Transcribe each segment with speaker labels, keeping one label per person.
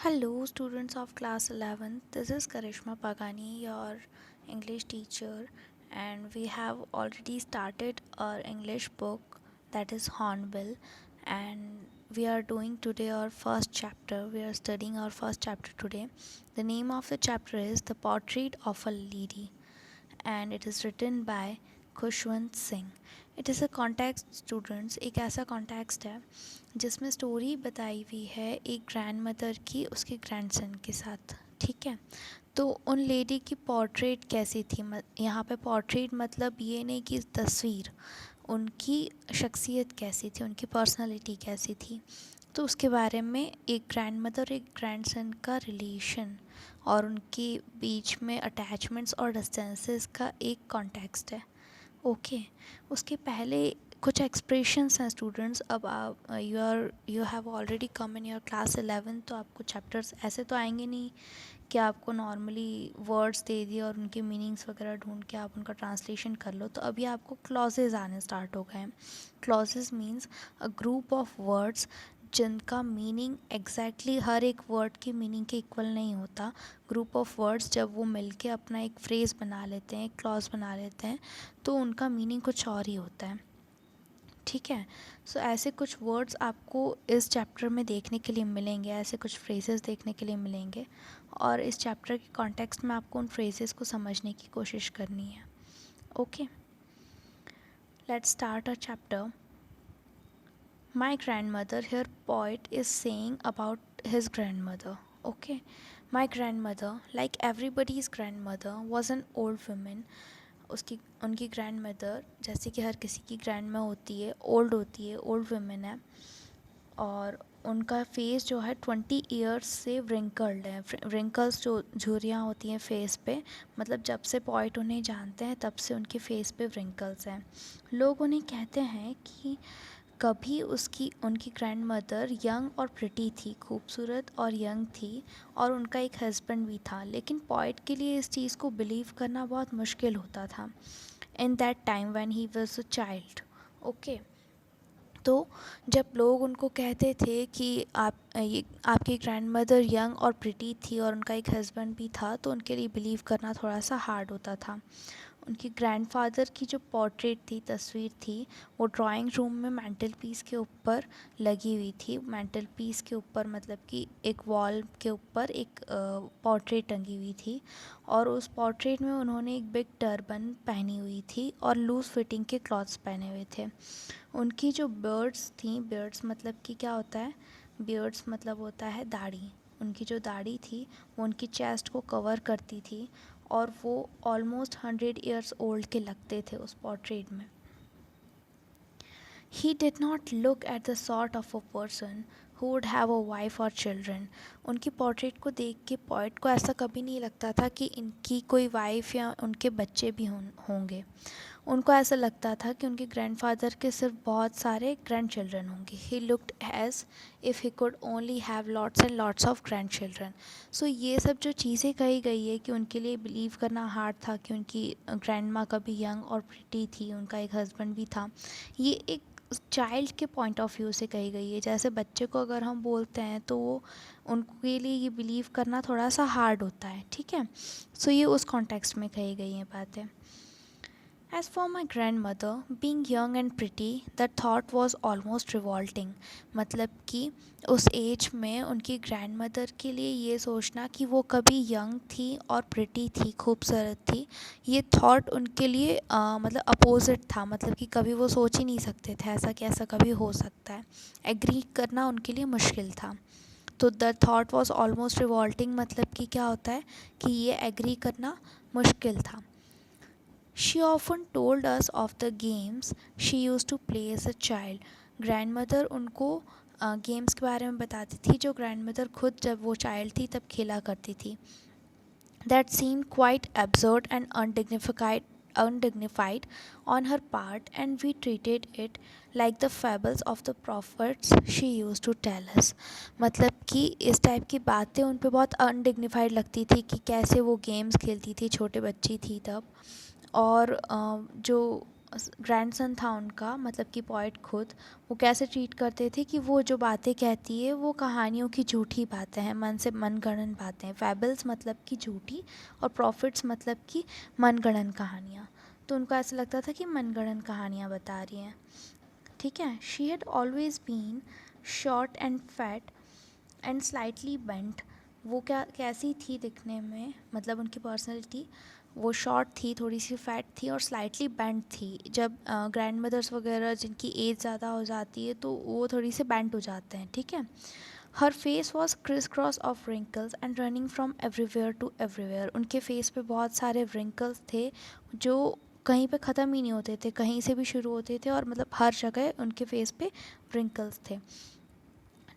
Speaker 1: Hello, students of class 11th. This is Karishma Pagani, your English teacher, and we have already started our English book that is Hornbill, and we are doing today our first chapter. We are studying our first chapter today. The name of the chapter is The Portrait of a Lady, and it is written by Khushwant Singh. It is a context students, एक ऐसा context है जिसमें story बताई हुई है एक grand mother की उसके ग्रैंडसन के साथ. ठीक है, तो उन लेडी की पोर्ट्रेट कैसी थी. यहाँ पे पोर्ट्रेट मतलब ये नहीं कि तस्वीर, उनकी शख्सियत कैसी थी, उनकी पर्सनालिटी कैसी थी. तो उसके बारे में एक ग्रैंड मदर और एक ग्रैंडसन का रिलेशन और उनके बीच में अटैचमेंट्स और डिस्टेंसेस का एक कॉन्टेक्स्ट है. ओके, उसके पहले कुछ एक्सप्रेशंस हैं स्टूडेंट्स. अब आप you have already come in your class 11, तो आपको चैप्टर्स ऐसे तो आएंगे नहीं कि आपको नॉर्मली वर्ड्स दे दिए और उनके मीनिंग्स वगैरह ढूंढ के आप उनका ट्रांसलेशन कर लो. तो अभी आपको क्लॉजेज आने स्टार्ट हो गए हैं. Clauses means a group of words जिनका मीनिंग एग्जैक्टली हर एक वर्ड की मीनिंग के इक्वल नहीं होता. ग्रुप ऑफ वर्ड्स जब वो मिलके अपना एक फ्रेज़ बना लेते हैं, एक क्लॉज बना लेते हैं, तो उनका मीनिंग कुछ और ही होता है. ठीक है, सो ऐसे कुछ वर्ड्स आपको इस चैप्टर में देखने के लिए मिलेंगे, ऐसे कुछ फ्रेजेस देखने के लिए मिलेंगे, और इस चैप्टर के कॉन्टेक्स्ट में आपको उन फ्रेजेस को समझने की कोशिश करनी है. Okay, let's start a chapter. My grandmother, here poet is saying about his grandmother. Okay, my grandmother, like everybody's grandmother, was an old woman. उसकी उनकी ग्रैंड मदर जैसे कि हर किसी की ग्रैंड माँ होती है, ओल्ड होती है, ओल्ड वुमेन है. और उनका फेस जो है 20 ईयर्स से व्रिंकल्ड है. व्रिंकल्स जो झुर्रियाँ होती हैं फेस पे, मतलब जब से पॉइंट उन्हें जानते हैं तब से उनके फेस पे व्रिंकल्स हैं. लोग उन्हें कहते हैं कि कभी उनकी ग्रैंड मदर यंग और प्रिटी थी, खूबसूरत और यंग थी, और उनका एक हस्बैंड भी था. लेकिन पॉइंट के लिए इस चीज़ को बिलीव करना बहुत मुश्किल होता था in that time when he was a child. Okay, तो जब लोग उनको कहते थे कि आपकी ग्रैंड मदर यंग और प्रिटी थी और उनका एक हस्बैंड भी था, तो उनके लिए बिलीव करना थोड़ा सा हार्ड होता था. उनके ग्रैंडफादर की जो पोर्ट्रेट थी, तस्वीर थी, वो ड्राइंग रूम में मैंटल पीस के ऊपर लगी हुई थी. मैंटल पीस के ऊपर मतलब कि एक वॉल के ऊपर एक पोर्ट्रेट टंगी हुई थी, और उस पोर्ट्रेट में उन्होंने एक बिग टर्बन पहनी हुई थी और लूज़ फिटिंग के क्लॉथ्स पहने हुए थे. उनकी जो बियर्ड्स थी, बियर्ड्स मतलब कि क्या होता है, बियर्ड्स मतलब होता है दाढ़ी. उनकी जो दाढ़ी थी वो उनकी चेस्ट को कवर करती थी, और वो ऑलमोस्ट 100 ईयर्स ओल्ड के लगते थे उस पोर्ट्रेट में. He did not look at the sort of a person who would have a wife or children. उनकी पोर्ट्रेट को देख के पोइट को ऐसा कभी नहीं लगता था कि इनकी कोई वाइफ या उनके बच्चे भी होंगे. उनको ऐसा लगता था कि उनके ग्रैंडफादर के सिर्फ बहुत सारे ग्रैंड चिल्ड्रन होंगे. He looked as if he could only have lots and lots of grandchildren. So ये सब जो चीज़ें कही गई है कि उनके लिए बिलीव करना हार्ड था कि उनकी ग्रैंड माँ कभी यंग और प्रिटी थी, उनका एक हस्बैंड भी था, ये एक चाइल्ड के पॉइंट ऑफ व्यू से कही गई है. जैसे बच्चे को अगर हम बोलते हैं तो उनके लिए ये बिलीव करना थोड़ा सा हार्ड होता है. ठीक है, सो ये उस कॉन्टेक्स्ट में कही गई हैं बातें. As for my grandmother, being young and pretty, the thought was almost revolting. मतलब कि उस एज में उनकी ग्रैंड मदर के लिए ये सोचना कि वो कभी यंग थी और प्रिटी थी, खूबसूरत थी, ये थॉट उनके लिए मतलब अपोजिट था. मतलब कि कभी वो सोच ही नहीं सकते थे ऐसा कि ऐसा कभी हो सकता है. एग्री करना उनके लिए मुश्किल था. तो the thought was almost revolting मतलब कि क्या होता है कि ये एग्री करना मुश्किल था. She often told us of the games she used to play as a child. Grandmother उनको गेम्स के बारे में बताती थी जो ग्रैंडमदर खुद जब वो चाइल्ड थी तब खेला करती थी. That seemed quite absurd and undignified on her part, and we treated it like the fables of the prophets she used to tell us. मतलब कि इस टाइप की बातें उन पे बहुत अनडिग्निफाइड लगती थी कि कैसे वो गेम्स खेलती थी, छोटे बच्ची थी तब, और जो ग्रैंडसन था उनका, मतलब कि पोइट खुद, वो कैसे ट्रीट करते थे कि वो जो बातें कहती है वो कहानियों की झूठी बातें हैं, मन से मनगढ़ंत बातें हैं। फैबल्स मतलब कि झूठी, और प्रॉफिट्स मतलब कि मनगढ़ंत कहानियाँ। तो उनको ऐसा लगता था कि मनगढ़ंत कहानियाँ बता रही हैं, ठीक है। She had always been short and fat and slightly bent. वो क्या कैसी थी दिखने में, मतलब उनकी पर्सनैलिटी, वो शॉर्ट थी, थोड़ी सी फैट थी और स्लाइटली बेंट थी। जब ग्रैंड मदर्स वगैरह जिनकी एज ज़्यादा हो जाती है तो वो थोड़ी से बेंट हो जाते हैं, ठीक है। Her face was criss cross of wrinkles and running from everywhere to everywhere. उनके फेस पे बहुत सारे रिंकल्स थे जो कहीं पे ख़त्म ही नहीं होते थे, कहीं से भी शुरू होते थे, और मतलब हर जगह उनके फेस पे रिंकल्स थे।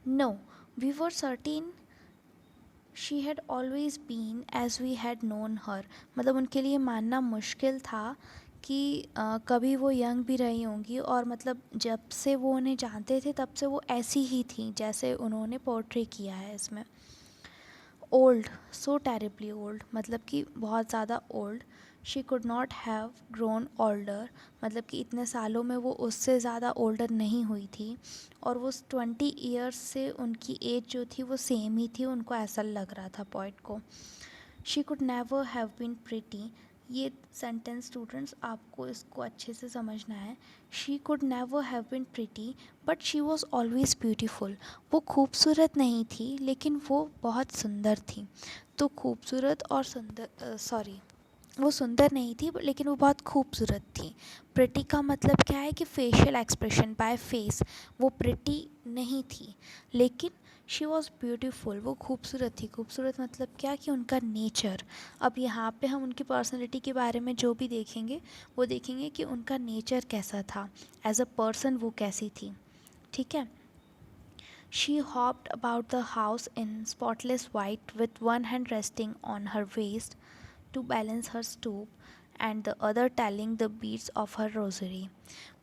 Speaker 1: No, we were certain she had always been as we had known her. मतलब उनके लिए मानना मुश्किल था कि कभी वो यंग भी रही होंगी, और मतलब जब से वो उन्हें जानते थे तब से वो ऐसी ही थी जैसे उन्होंने पोर्ट्रे किया है इसमें। ओल्ड, सो टेरिबली ओल्ड, मतलब कि बहुत ज़्यादा old. She could not have grown older, मतलब कि इतने सालों में वो उससे ज़्यादा ओल्डर नहीं हुई थी, और वो 20 ईयर्स से उनकी एज जो थी वो सेम ही थी, उनको ऐसा लग रहा था पॉइंट को। She could never have been pretty. ये सेंटेंस स्टूडेंट्स आपको इसको अच्छे से समझना है। She could never have been pretty but she was always beautiful. वो खूबसूरत नहीं थी लेकिन वो बहुत सुंदर थी। तो खूबसूरत और सुंदर, सॉरी, वो सुंदर नहीं थी लेकिन वो बहुत खूबसूरत थी। प्रिटी का मतलब क्या है कि फेशियल एक्सप्रेशन, बाय फेस। वो प्रिटी नहीं थी लेकिन शी वॉज़ ब्यूटीफुल, वो खूबसूरत थी। खूबसूरत मतलब क्या कि उनका नेचर। अब यहाँ पे हम उनकी पर्सनैलिटी के बारे में जो भी देखेंगे वो देखेंगे कि उनका नेचर कैसा था, एज अ पर्सन वो कैसी थी, ठीक है। She hopped about the house in spotless white with one hand resting on her waist to balance her stoop and the other telling the beads of her rosary.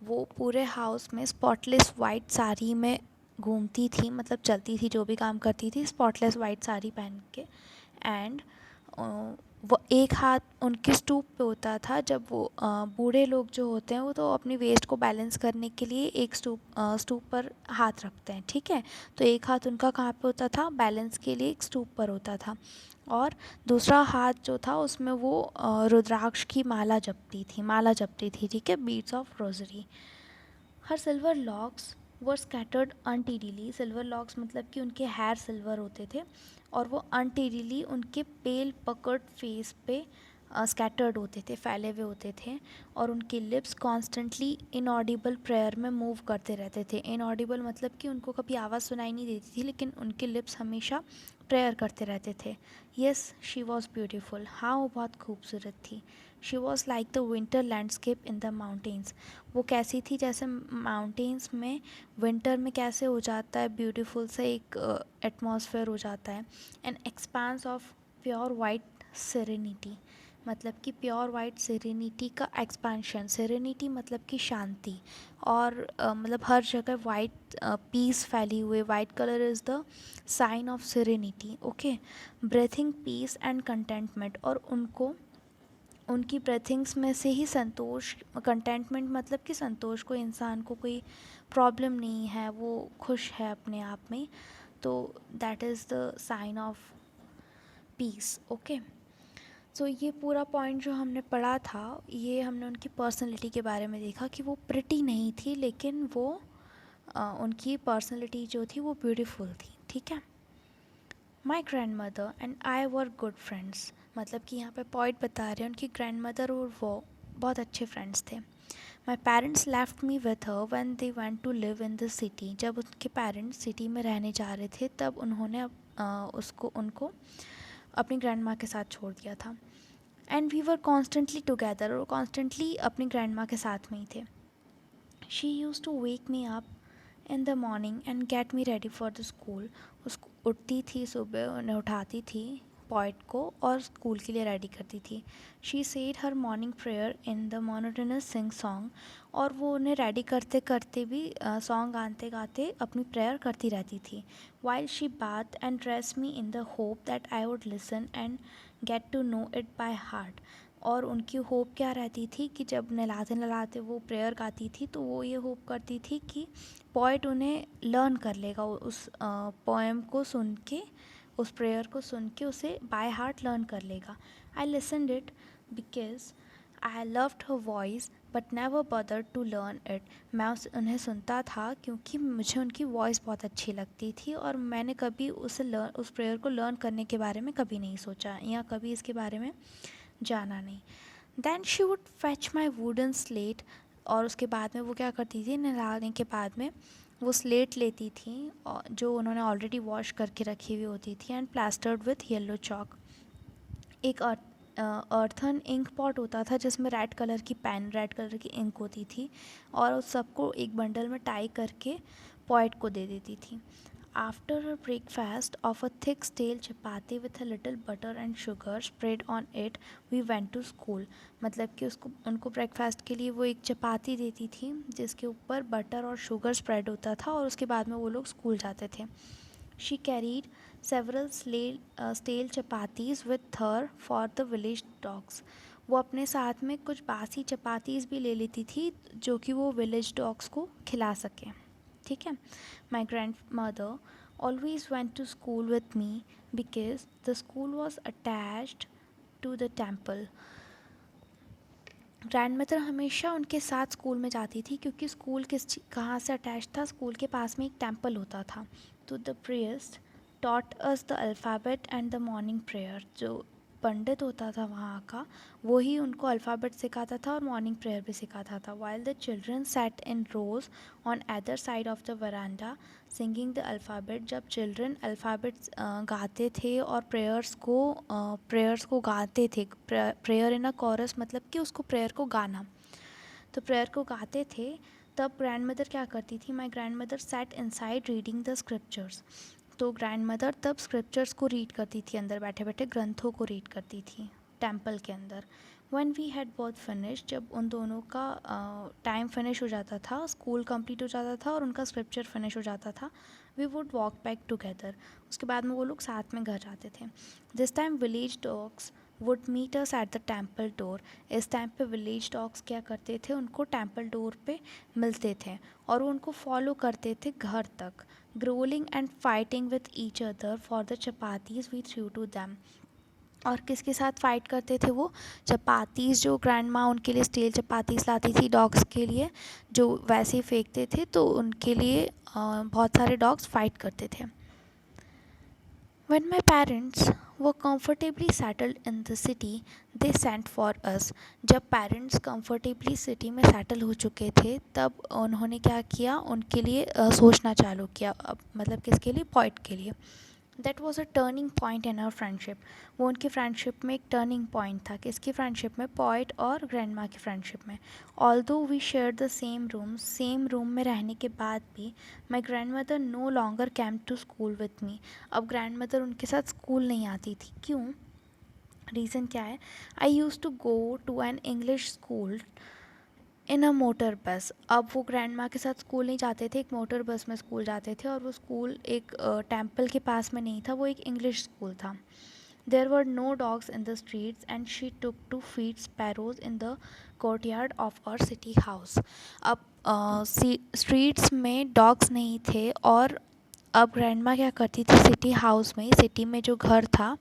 Speaker 1: वो पूरे house में spotless white sari में घूमती थी, मतलब चलती थी, जो भी काम करती थी स्पॉटलेस वाइट साड़ी पहन के। एंड वो एक हाथ उनके स्टूप पे होता था। जब वो बूढ़े लोग जो होते हैं वो तो अपनी वेस्ट को बैलेंस करने के लिए एक स्टूप पर हाथ रखते हैं, ठीक है। तो एक हाथ उनका कहाँ पे होता था, बैलेंस के लिए एक स्टूप पर होता था, और दूसरा हाथ जो था उसमें वो रुद्राक्ष की माला जपती थी, ठीक है, beads of rosary. Her silver locks were scattered untidily. Silver locks मतलब कि उनके हेयर सिल्वर होते थे, और वो अनटीडीली उनके पेल पकड़ फेस पे स्कैटर्ड होते थे, फैले हुए होते थे। और उनके लिप्स कॉन्स्टेंटली इनऑडिबल प्रेयर में मूव करते रहते थे। इनऑडिबल मतलब कि उनको कभी आवाज़ सुनाई नहीं देती थी लेकिन उनके लिप्स हमेशा प्रेयर करते रहते थे। Yes, she was beautiful. हाँ, वो बहुत खूबसूरत थी। She was like the winter landscape in the mountains. वो कैसी थी, जैसे माउंटेन्स में विंटर में कैसे हो जाता है ब्यूटीफुल से एक एटमॉस्फेयर हो जाता है। An expanse of pure white serenity, मतलब कि प्योर वाइट सेरेनिटी का एक्सपेंशन। सेरेनिटी मतलब कि शांति, और मतलब हर जगह वाइट पीस फैली हुई। White colour is the sign of serenity, okay. Breathing peace and contentment, और उनको उनकी ब्रेथिंग्स में से ही संतोष, कंटेंटमेंट मतलब कि संतोष, को इंसान को कोई प्रॉब्लम नहीं है, वो खुश है अपने आप में, तो that is the sign of peace, okay. So ये पूरा पॉइंट जो हमने पढ़ा था, ये हमने उनकी पर्सनैलिटी के बारे में देखा कि वो प्रिटी नहीं थी लेकिन वो उनकी पर्सनैलिटी जो थी वो ब्यूटीफुल थी, ठीक है। My grand mother and I were good friends, मतलब कि यहाँ पे पॉइंट बता रहे हैं उनकी ग्रैंड मदर और वो बहुत अच्छे फ्रेंड्स थे। My parents left me with her when they went to live in the city. जब उनके पेरेंट्स सिटी में रहने जा रहे थे तब उन्होंने उनको अपनी ग्रैंड माँ के साथ छोड़ दिया था। And we were constantly together, और कॉन्स्टेंटली अपनी ग्रैंड माँ के साथ में ही थे। She used to wake me up in the morning and get me ready for the school. उसको उठती थी सुबह, उन्हें उठाती थी पॉइंट को, और स्कूल के लिए रेडी करती थी। She said her morning prayer in the monotonous sing song, और वो उन्हें रेडी करते करते भी सॉन्ग गाते गाते अपनी प्रेयर करती रहती थी। While she bath and dress me in the hope that I would listen and get to know it by heart. और उनकी होप क्या रहती थी कि जब नहलाते नहलाते वो प्रेयर गाती थी तो वो ये होप करती थी कि पोएट उन्हें लर्न कर लेगा, उस पोएम को सुन के, उस प्रेयर को सुन के उसे बाय हार्ट लर्न कर लेगा. I listened it because I loved her voice but never bother to learn it. मैं उन्हें सुनता था क्योंकि मुझे उनकी वॉइस बहुत अच्छी लगती थी और मैंने कभी उस प्रेयर को लर्न करने के बारे में कभी नहीं सोचा या कभी इसके बारे में जाना नहीं. Then she would fetch my wooden slate. और उसके बाद में वो क्या करती थी, नहलाने के बाद में वो स्लेट लेती थी जो उन्होंने ऑलरेडी वॉश करके रखी हुई होती थी, and plastered with yellow chalk. एक अर्थन इंक पॉट होता था जिसमें रेड कलर की इंक होती थी, और उस सबको एक बंडल में टाई करके पोएट को दे देती थी. After a breakfast of a thick stale chapati with a little butter and sugar spread on it we went to school. मतलब कि उनको ब्रेकफास्ट के लिए वो एक चपाती देती थी जिसके ऊपर बटर और शुगर स्प्रेड होता था, और उसके बाद में वो लोग स्कूल जाते थे. She carried several stale chapatis with her for the village dogs. वो अपने साथ में कुछ बासी चपातीस भी ले लेती थी जो कि वो विलेज डॉग्स को खिला सके. ठीक है. My grandmother always went to school with me because the school was attached to the temple. Grandmother हमेशा उनके साथ स्कूल में जाती थी क्योंकि स्कूल कहाँ से अटैच था, स्कूल के पास में एक टेम्पल होता था. तो the प्रिएस्ट taught us the alphabet and the morning prayer. जो पंडित होता था वहाँ का, वो ही उनको अल्फ़ाबेट सिखाता था और मॉर्निंग प्रेयर भी सिखाता था. while the children sat in rows on either side of the veranda singing the alphabet. जब चिल्ड्रन अल्फ़ाबेट्स गाते थे और प्रेयर्स को गाते थे, प्रेयर इन अ कोरस मतलब कि उसको प्रेयर को गाना, तो प्रेयर को गाते थे, तब ग्रैंड मदर क्या करती थी, my grandmother sat inside reading the scriptures. तो ग्रैंड मदर तब स्क्रिप्चर्स को रीड करती थी, अंदर बैठे बैठे ग्रंथों को रीड करती थी टेम्पल के अंदर. When we had both finish, जब उन दोनों का टाइम फिनिश हो जाता था, स्कूल कंप्लीट हो जाता था और उनका स्क्रिप्चर फिनिश हो जाता था, we would walk back together. उसके बाद में वो लोग साथ में घर जाते थे. This time village dogs would meet us at the temple door. इस टाइम पे विलेज डॉग्स क्या करते थे, उनको टेम्पल डोर पे मिलते थे और वो उनको फॉलो करते थे घर तक, growling and fighting with each other for the chapatis we threw to them. और किसके साथ फ़ाइट करते थे वो, चपातीस, जो ग्रैंड माँ उनके लिए स्टील चपातीस लाती थी डॉग्स के लिए, जो वैसे ही फेंकते थे, तो उनके लिए बहुत सारे डॉग्स फाइट करते थे. When my parents were comfortably settled in the city, they sent for us. जब पेरेंट्स कंफर्टेबली सिटी में सेटल हो चुके थे तब उन्होंने क्या किया, उनके लिए सोचना चालू किया, मतलब किसके लिए, पॉइंट के लिए. That was a turning point in our friendship. वो उनकी फ्रेंडशिप में एक टर्निंग पॉइंट था. किसकी फ्रेंडशिप में, पॉइंट और ग्रैंड माँ की फ्रेंडशिप में. Although we share the same room में रहने के बाद भी my grandmother no longer came to school with me. अब ग्रैंड मदर उनके साथ स्कूल नहीं आती थी. क्यों, रीज़न क्या है, I use to go to an English school in a motor bus. अब वो ग्रैंड माँ के साथ स्कूल नहीं जाते थे, एक मोटर बस में स्कूल जाते थे, और वो स्कूल एक टेम्पल के पास में नहीं था, वो एक इंग्लिश स्कूल था. There were no dogs in the streets and she took to feed sparrows in the courtyard of our city house. अब स्ट्रीट्स में डॉग्स नहीं थे, और अब ग्रैंड माँ क्या करती थी, सिटी हाउस में, सिटी में जो घर था,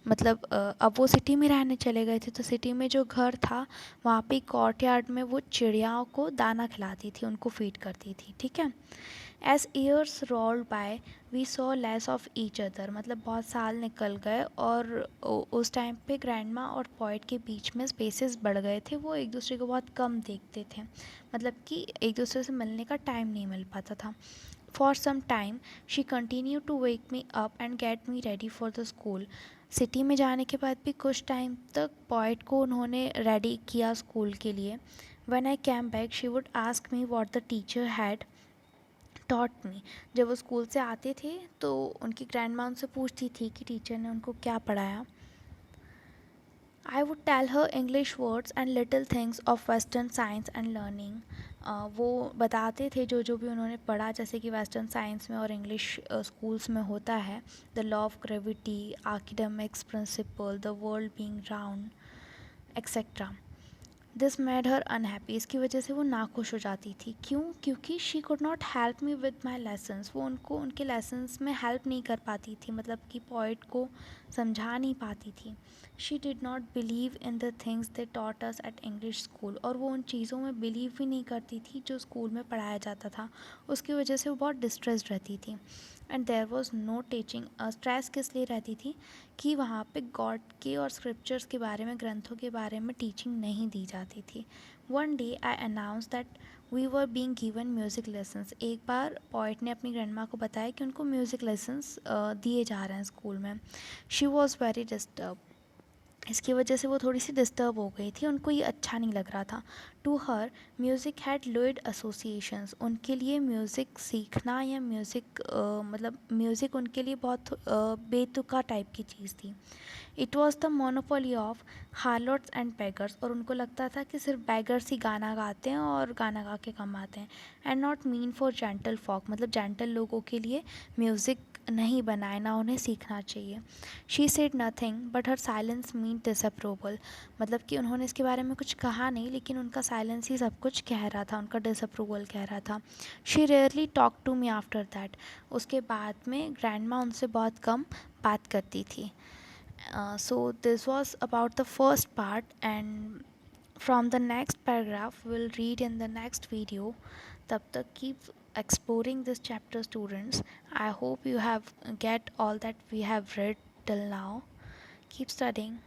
Speaker 1: मतलब अब वो सिटी में रहने चले गए थे, तो सिटी में जो घर था वहाँ पे कोर्टयार्ड में वो चिड़ियाओं को दाना खिलाती थी, उनको फीड करती थी. ठीक है. As years rolled by we saw less of each other. मतलब बहुत साल निकल गए और उस टाइम पे ग्रैंड माँ और पॉइंट के बीच में स्पेसेस बढ़ गए थे, वो एक दूसरे को बहुत कम देखते थे, मतलब कि एक दूसरे से मिलने का टाइम नहीं मिल पाता था. For some time she continued to wake me up and get me ready for the school. City में जाने के बाद भी कुछ टाइम तक पॉइंट को उन्होंने रेडी किया स्कूल के लिए. When I came back she would ask me what the teacher had taught me. जब वो स्कूल से आते थे तो उनकी ग्रैंड माँ उनसे पूछती थी कि टीचर ने उनको क्या पढ़ाया. I would tell her English words and little things of Western science and learning. वो बताते थे जो जो भी उन्होंने पढ़ा, जैसे कि वेस्टर्न साइंस में और इंग्लिश स्कूल्स में होता है, the law of gravity, Archimedes principle, the world being round. Etcetera. This made her unhappy, इसकी वजह से वो नाखुश हो जाती थी। क्यों? क्योंकि she could not help me with my lessons, वो उनको उनके लेसन्स में हेल्प नहीं कर पाती थी, मतलब कि पॉइंट को समझा नहीं पाती थी। She did not believe in the things they taught us at English school, और वो उन चीज़ों में बिलीव भी नहीं करती थी जो स्कूल में पढ़ाया जाता था। उसकी वजह से वो बहुत डिस्ट्रेस्ड रहती थी। And there was no teaching. Stress किस लिए रहती थी? कि वहाँ पे गॉड के और स्क्रिप्चर्स के बारे में, ग्रंथों के बारे में टीचिंग नहीं दी जाती थी। One day I announce that we were being given music lessons. एक बार पॉइट ने अपनी ग्रैंड माँ को बताया कि उनको म्यूज़िक लेसन्स दिए जा रहे हैं स्कूल में। शी वॉज़ वेरी डिस्टर्ब, इसकी वजह से वो थोड़ी सी डिस्टर्ब हो गई थी, उनको ये अच्छा नहीं लग रहा था। To her music had lewd associations, उनके लिए म्यूज़िक सीखना या म्यूज़िक मतलब म्यूज़िक उनके लिए बहुत बेतुका टाइप की चीज़ थी। It was the monopoly of harlots and beggars, और उनको लगता था कि सिर्फ बैगर्स ही गाना गाते हैं और गाना गा के कमाते हैं। And not meant for gentle folk, मतलब जेंटल लोगों के लिए म्यूज़िक नहीं बनाए, ना उन्हें सीखना चाहिए। She said nothing but her silence mean disapproval, मतलब कि उन्होंने इसके बारे में कुछ कहा नहीं, लेकिन उनका साइलेंस ही सब कुछ कह रहा था, उनका डिसअप्रूवल कह रहा था। She rarely talk to me after that, उसके बाद में ग्रैंड माँ उनसे बहुत कम बात करती थी। So this was about the first part, and from the next paragraph we'll read in the next video. Tab tak keep exploring this chapter, students. I hope you have get all that we have read till now. Keep studying.